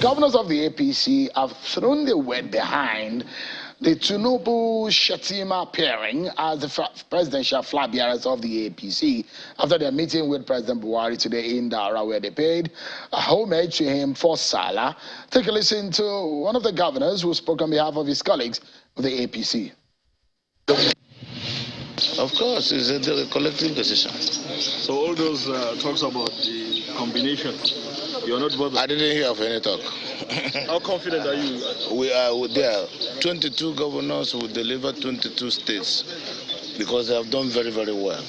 governors of the APC have thrown their weight behind the Tinubu-Shettima pairing as the presidential flag bearers of the APC after their meeting with President Buhari today in Dara, where they paid a homage to him for Salah. Take a listen to one of the governors who spoke on behalf of his colleagues of the APC. Of course, it's a collective decision. So all those talks about the combination, you're not bothered? I didn't hear of any talk. How confident are you? We are there. 22 governors will deliver 22 states because they have done very, very well.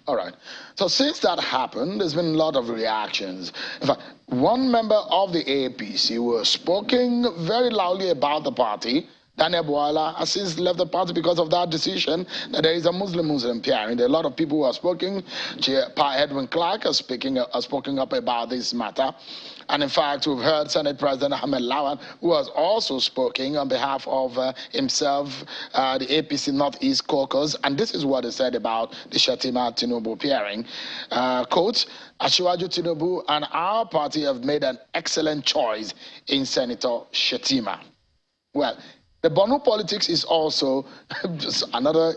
All right. So since that happened, there's been a lot of reactions. In fact, one member of the APC was speaking very loudly about the party. Daniel Bwala has since left the party because of that decision that there is a Muslim pairing. There are a lot of people who are speaking. Edwin Clark has spoken up about this matter. And in fact, we've heard Senate President Ahmed Lawan, who has also spoken on behalf of himself, the APC Northeast Caucus. And this is what he said about the Shettima-Tinubu pairing. Quote, Asiwaju Tinubu and our party have made an excellent choice in Senator Shettima. Well, the Borno politics is also just another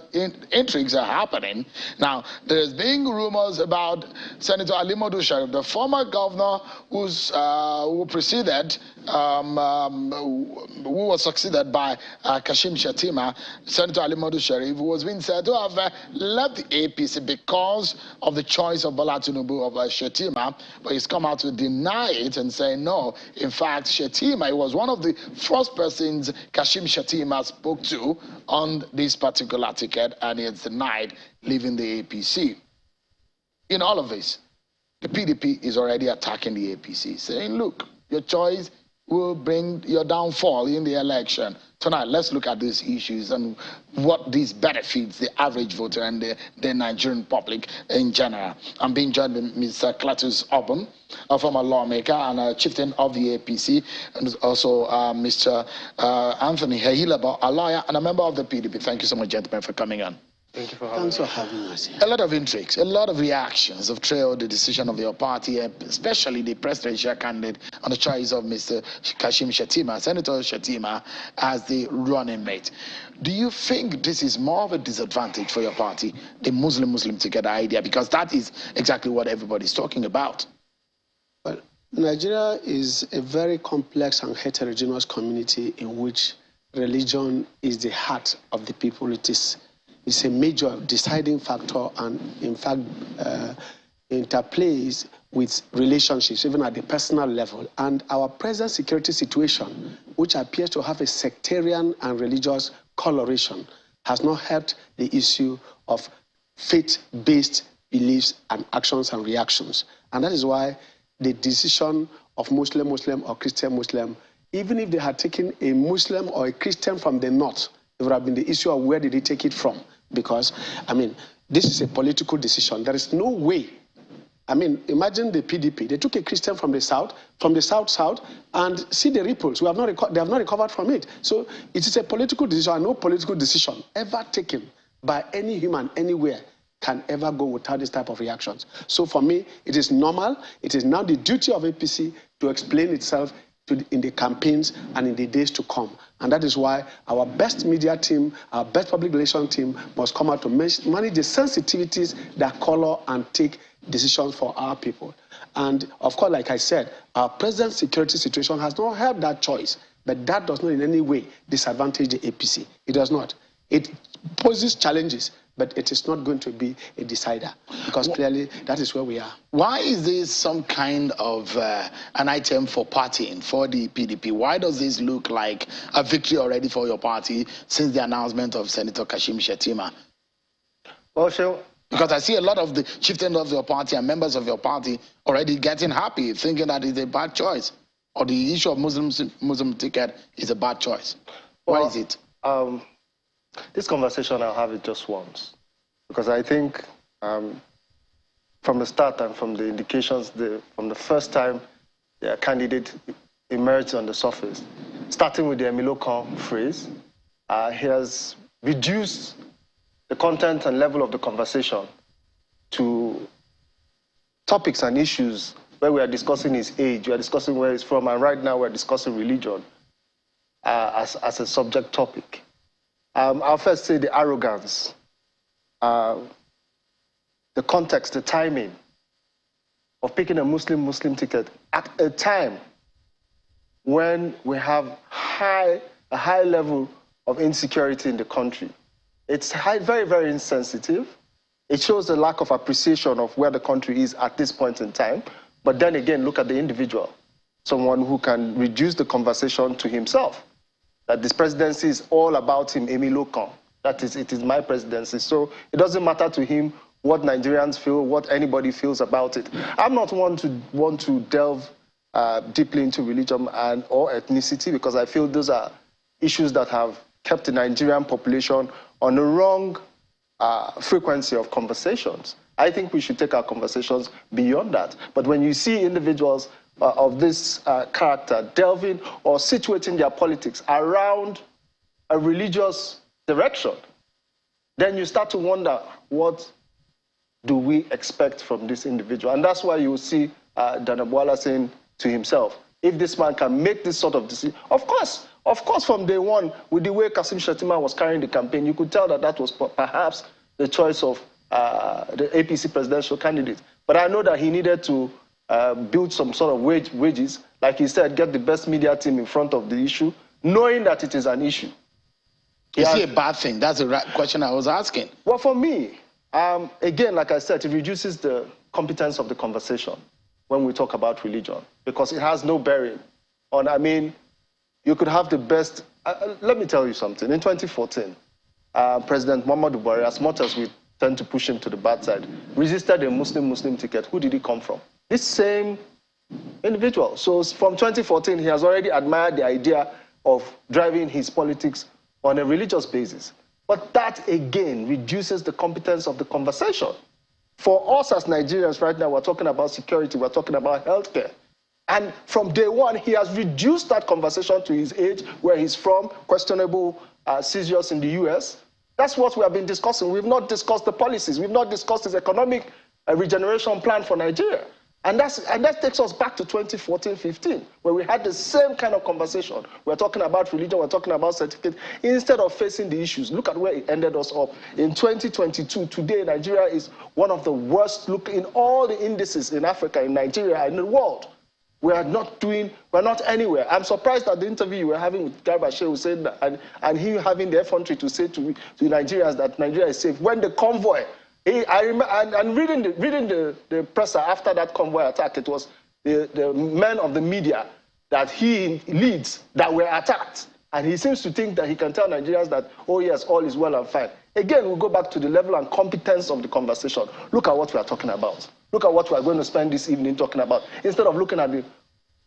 intrigues are happening. Now, there's being rumors about Senator Ali Modu Sharif, the former governor who preceded, who was succeeded by Kashim Shettima, Senator Ali Modu Sharif, who was being said to have left the APC because of the choice of Bola Tinubu of Shettima, but he's come out to deny it and say no. In fact, Shettima, he was one of the first persons Kashim Shettima spoke to on this particular ticket, and he has denied leaving the APC. In all of this, the PDP is already attacking the APC, saying, look, your choice will bring your downfall in the election. Tonight, let's look at these issues and what this benefits the average voter and the Nigerian public in general. I'm being joined by Mr. Cletus Obun, a former lawmaker and a chieftain of the APC, and also Mr. Anthony Hehilaba, a lawyer and a member of the PDP. Thank you so much, gentlemen, for coming on. Thank you for having us. Thanks for having us. A lot of intrigues, a lot of reactions have trailed the decision of your party, especially the presidential candidate on the choice of Mr. Kashim Shettima, Senator Shettima, as the running mate. Do you think this is more of a disadvantage for your party, the Muslim together idea? Because that is exactly what everybody's talking about. Well, Nigeria is a very complex and heterogeneous community in which religion is the heart of the people. It's a major deciding factor and, in fact, interplays with relationships, even at the personal level. And our present security situation, which appears to have a sectarian and religious coloration, has not helped the issue of faith-based beliefs and actions and reactions. And that is why the decision of Muslim or Christian, even if they had taken a Muslim or a Christian from the north, it would have been the issue of where did they take it from. Because, I mean, this is a political decision. There is no way. I mean, imagine the PDP. They took a Christian from the south, and see the ripples. They have not recovered from it. So it is a political decision, and no political decision ever taken by any human anywhere can ever go without this type of reactions. So for me, it is normal. It is now the duty of APC to explain itself in the campaigns and in the days to come. And that is why our best media team, our best public relations team must come out to manage the sensitivities that color and take decisions for our people. And of course, like I said, our present security situation has not helped that choice, but that does not in any way disadvantage the APC. It does not. It poses challenges, but it is not going to be a decider, because clearly that is where we are. Why is this some kind of an item for partying for the PDP? Why does this look like a victory already for your party since the announcement of Senator Kashim Shettima? Well, sure. Because I see a lot of the chieftains of your party and members of your party already getting happy, thinking that it's a bad choice, or the issue of Muslim ticket is a bad choice. Why is it? This conversation, I'll have it just once. Because I think from the start and from the indications, from the first time the candidate emerged on the surface, starting with the Emilokan phrase, he has reduced the content and level of the conversation to topics and issues where we are discussing his age, we are discussing where he's from, and right now we're discussing religion as a subject topic. I'll first say the arrogance, the context, the timing of picking a Muslim ticket at a time when we have a high level of insecurity in the country. It's very, very insensitive. It shows a lack of appreciation of where the country is at this point in time. But then again, look at the individual, someone who can reduce the conversation to himself, that this presidency is all about him, Emi Lokan. That is, it is my presidency. So it doesn't matter to him what Nigerians feel, what anybody feels about it. I'm not one to delve deeply into religion or ethnicity, because I feel those are issues that have kept the Nigerian population on the wrong frequency of conversations. I think we should take our conversations beyond that. But when you see individuals of this character delving or situating their politics around a religious direction, then you start to wonder, what do we expect from this individual? And that's why you will see Danabwala saying to himself, if this man can make this sort of decision, of course, from day one, with the way Kasim Shettima was carrying the campaign, you could tell that that was perhaps the choice of the APC presidential candidate. But I know that he needed to build some sort of wages, like he said, get the best media team in front of the issue, knowing that it is an issue. Is it a bad thing? That's the right question I was asking. Well, for me, again, like I said, it reduces the competence of the conversation when we talk about religion, because it has no bearing on, I mean, you could have the best, let me tell you something. In 2014, President Muhammadu Buhari, as much as we tend to push him to the bad side, resisted a Muslim ticket. Who did he come from? This same individual. So from 2014, he has already admired the idea of driving his politics on a religious basis. But that, again, reduces the competence of the conversation. For us as Nigerians right now, we're talking about security, we're talking about healthcare. And from day one, he has reduced that conversation to his age, where he's from, questionable seizures in the US. That's what we have been discussing. We've not discussed the policies. We've not discussed his economic regeneration plan for Nigeria. And that takes us back to 2014-15, where we had the same kind of conversation. We're talking about religion, we're talking about certificate, instead of facing the issues. Look at where it ended us up. In 2022, today, Nigeria is one of the worst looking in all the indices in Africa, in Nigeria, and in the world. We're not anywhere. I'm surprised at the interview you were having with Garba Shehu saying that, and he having the effrontery to say to Nigerians that Nigeria is safe. When the convoy, I remember, and reading the presser after that convoy attack, it was the men of the media that he leads that were attacked. And he seems to think that he can tell Nigerians that, oh yes, all is well and fine. Again, we go back to the level and competence of the conversation. Look at what we are talking about. Look at what we are going to spend this evening talking about. Instead of looking at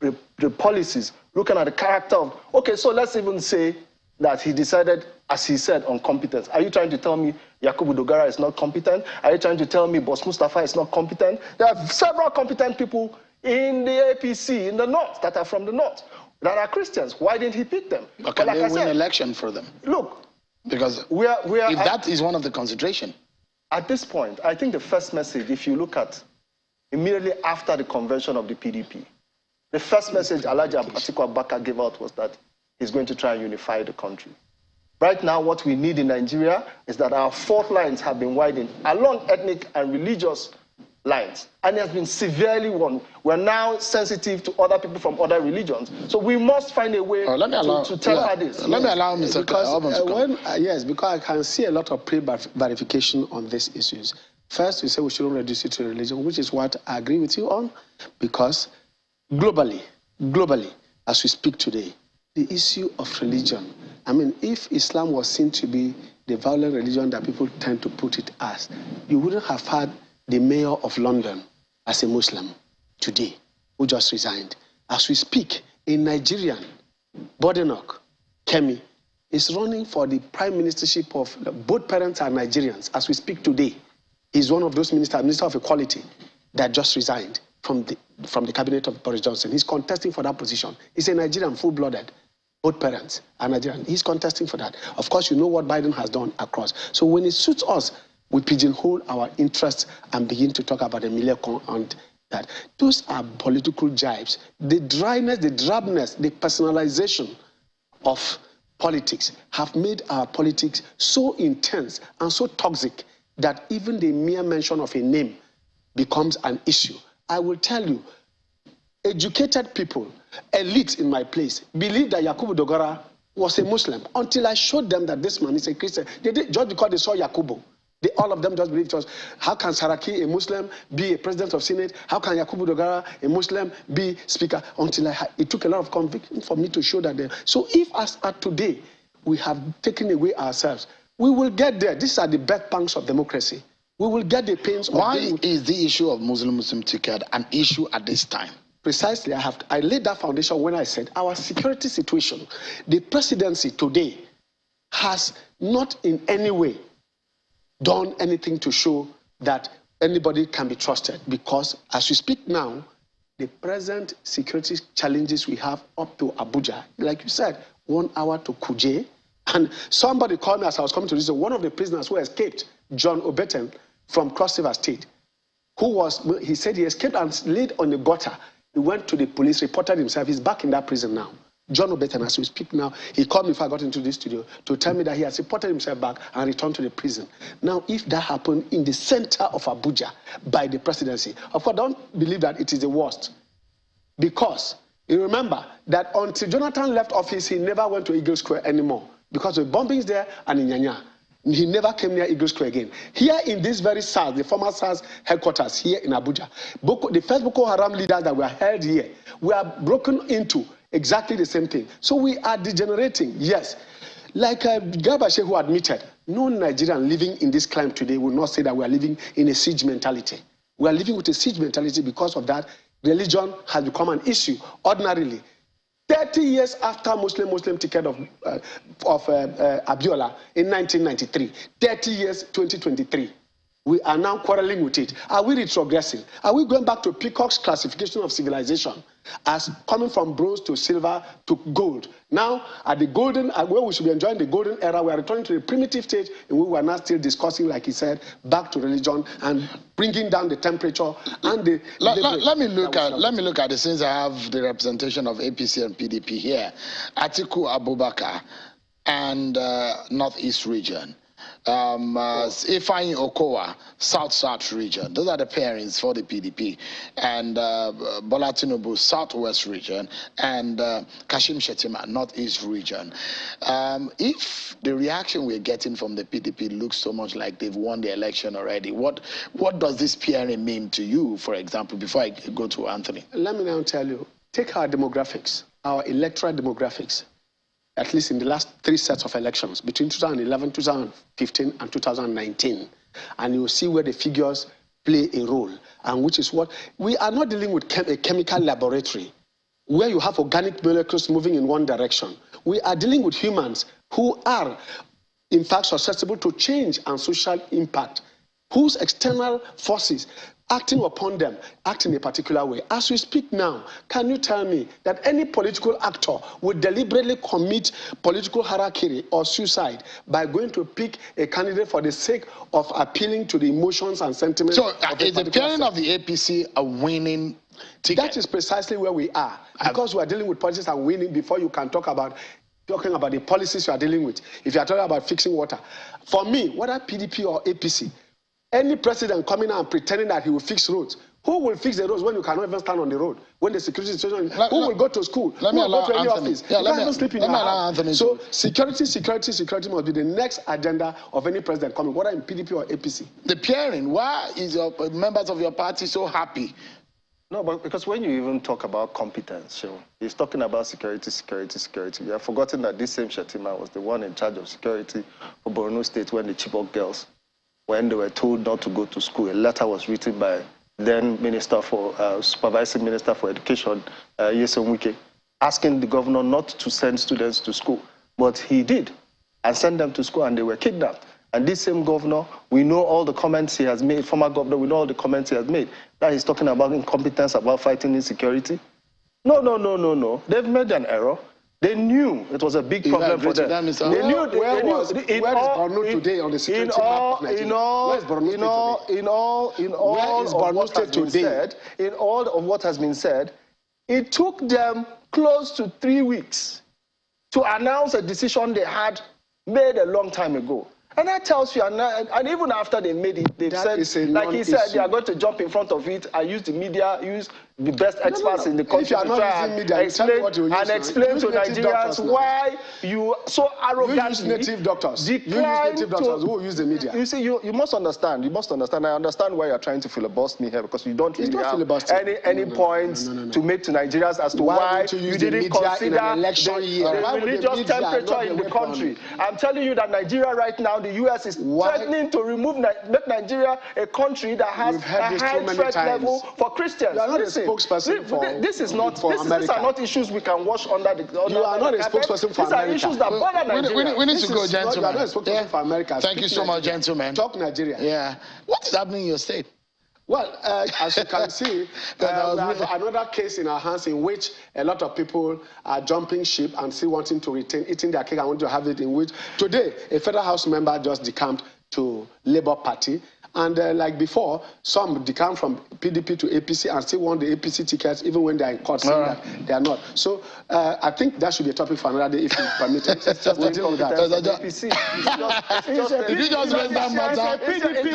the policies, looking at the character of, okay, so let's even say that he decided, as he said, on competence. Are you trying to tell me Yakubu Dogara is not competent? Are you trying to tell me Boss Mustafa is not competent? There are several competent people in the APC, in the north, that are from the north, that are Christians. Why didn't he pick them? But can they win election for them? Look, because if that is one of the consideration. At this point, I think the first message, if you look at immediately after the convention of the PDP, the first message Alhaji Atiku Abubakar gave out was that he's going to try and unify the country. Right now, what we need in Nigeria is that our fault lines have been widened along ethnic and religious lines, and it has been severely worn. We're now sensitive to other people from other religions. So we must find a way to temper this. Let me allow Mr. Yes, because I can see a lot of pre-verification on these issues. First, you say we shouldn't reduce it to religion, which is what I agree with you on, because globally, as we speak today, the issue of religion, I mean, if Islam was seen to be the violent religion that people tend to put it as, you wouldn't have had the mayor of London as a Muslim today, who just resigned. As we speak, a Nigerian, Bodenok Kemi, is running for the prime ministership of both parents are Nigerians. As we speak today, he's one of those ministers, Minister of Equality, that just resigned from the cabinet of Boris Johnson. He's contesting for that position. He's a Nigerian, full-blooded. Both parents are Nigerian. He's contesting for that. Of course, you know what Biden has done across. So when it suits us, we pigeonhole our interests and begin to talk about Emilia and that those are political jibes. The dryness, the drabness, the personalization of politics have made our politics so intense and so toxic that even the mere mention of a name becomes an issue. I will tell you, educated people, elites in my place, believe that Yakubu Dogara was a Muslim until I showed them that this man is a Christian. They did, just because they saw Yakubu. All of them just believed us. How can Saraki, a Muslim, be a president of Senate? How can Yakubu Dogara, a Muslim, be speaker? Until it took a lot of conviction for me to show that. So if as at today, we have taken away ourselves, we will get there. These are the birth pangs of democracy. We will get the pains of... Why is the issue of Muslim ticket an issue at this time? Precisely, I laid that foundation when I said our security situation, the presidency today has not in any way done anything to show that anybody can be trusted, because as we speak now, the present security challenges we have up to Abuja, like you said, 1 hour to Kuje, and somebody called me as I was coming to this, one of the prisoners who escaped, John Obeten from Cross River State, he said he escaped and laid on the gutter. He went to the police, reported himself. He's back in that prison now. John Obeten, as we speak now, he called me before I got into this studio to tell me that he has reported himself back and returned to the prison. Now, if that happened in the center of Abuja by the presidency, of course, don't believe that it is the worst. Because you remember that until Jonathan left office, he never went to Eagle Square anymore because of bombings there and in Nyanya. He never came near Eagle Square again. Here in this very SARS, the former SARS headquarters here in Abuja, the first Boko Haram leaders that were held here were broken into exactly the same thing. So we are degenerating, yes. Like Gabashe, who admitted, no Nigerian living in this climate today will not say that we are living in a siege mentality. We are living with a siege mentality because of that. Religion has become an issue ordinarily. 30 years after Muslim ticket of Abiola in 1993, 30 years, 2023, we are now quarreling with it. Are we retrogressing? Are we going back to Peacock's classification of civilization as coming from bronze to silver to gold? Now, at the golden, where we should be enjoying the golden era, we are returning to the primitive stage in which we are now still discussing, like he said, back to religion and bringing down the temperature and the... Let me look at it, since I have the representation of APC and PDP here. Atiku Abubakar and Northeast region. Ifeanyi Okowa, South region. Those are the pairings for the PDP. And Bola Tinubu, Southwest region. And Kashim Shettima, Northeast region. If the reaction we're getting from the PDP looks so much like they've won the election already, what does this pairing mean to you, for example, before I go to Anthony? Let me now tell you, take our demographics, our electoral demographics. At least in the last 3 sets of elections, between 2011, 2015, and 2019. And you will see where the figures play a role, and which is what... We are not dealing with a chemical laboratory, where you have organic molecules moving in one direction. We are dealing with humans who are, in fact, susceptible to change and social impact, whose external forces acting upon them, act in a particular way. As we speak now, can you tell me that any political actor would deliberately commit political harakiri or suicide by going to pick a candidate for the sake of appealing to the emotions and sentiments? So is the pairing of the APC a winning ticket? That is precisely where we are, because we are dealing with politics and winning before you can talk about the policies you are dealing with. If you are talking about fixing water. For me, whether PDP or APC, any president coming out and pretending that he will fix roads, who will fix the roads when you cannot even stand on the road? When the security situation, who will go to school? Who will go to any office? You can't even sleep in your house. So security must be the next agenda of any president coming, whether in PDP or APC. The pairing, why is your members of your party so happy? No, but because when you even talk about competence, he's talking about security. You have forgotten that this same Shettima was the one in charge of security for Borno State when the Chibok girls, when they were told not to go to school. A letter was written by then Supervising Minister for Education, Nyesom Wike, asking the governor not to send students to school. But he did, and sent them to school, and they were kidnapped. And this same governor, we know all the comments he has made, former governor, we know all the comments he has made, that he's talking about incompetence, about fighting insecurity. No. They've made an error. They knew it was a big problem for them. They knew. Where is Borno today on the security map of Nigeria? Where is Borno today? In all of what has been said, it took them close to 3 weeks to announce a decision they had made a long time ago. And that tells you, and even after they made it, they've said, like he said, they are going to jump in front of it and use the media, use the best experts in the country to try and explain to Nigerians why you so arrogantly use native doctors. You use native doctors who use the media. You see, you must understand. You must understand. I understand why you're trying to filibuster me here, because you don't really have any points to make to Nigerians as to why you didn't consider the religious temperature in the country. I'm telling you that Nigeria right now, the U.S. is threatening to make Nigeria a country that has a high threat level for Christians. Spokesperson for this is not for America. These are not issues we can wash under the You are not a spokesperson for America. These are issues that bother Nigeria. We need to go, gentlemen. You are not a spokesperson for America. Thank you so much, gentlemen. Talk Nigeria. Yeah. What is happening in your state? Well, as you can see, we have another case in our hands in which a lot of people are jumping ship and still wanting to retain, eating their cake and want to have it, in which today a federal house member just decamped to Labour Party. And like before, some decamped from PDP to APC and still want the APC tickets even when they are in court saying that they are not. So I think that should be a topic for another day if you permit it. We'll deal with that. Did you just raise that matter? PDP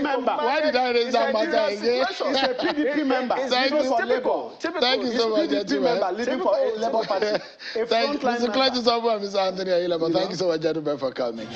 member. Why did I raise that matter again? It's a PDP member. Thank you so much, gentlemen. Living for a Labour Party. Thank you, Mr. Anthony Ayilaba. Thank you so much, gentlemen, for coming.